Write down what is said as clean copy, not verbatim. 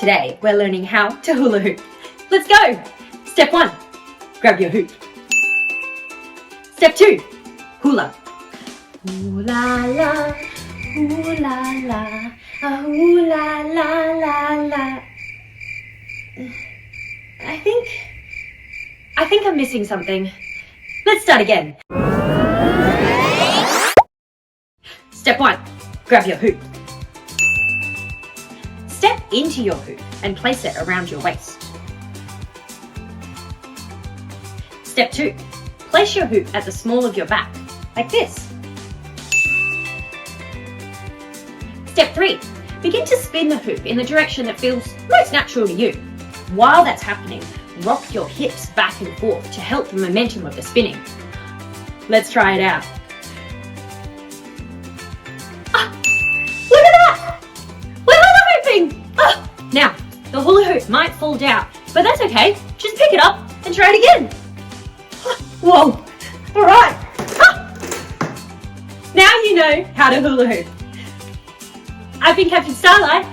Today, we're learning how to hula hoop. Let's go! Step 1, grab your hoop. Step 2, hula. Hula la, hula la, hula la la la. I think I'm missing something. Let's start again. Step 1, grab your hoop. Step into your hoop and place it around your waist. Step 2, place your hoop at the small of your back, like this. Step 3, begin to spin the hoop in the direction that feels most natural to you. While that's happening, rock your hips back and forth to help the momentum of the spinning. Let's try it out. Look at that! We're hula hooping! Now, the hula hoop might fall down, but that's okay. Just pick it up and try it again. Whoa! Alright! Now you know how to hula hoop. I've been Captain Starlight.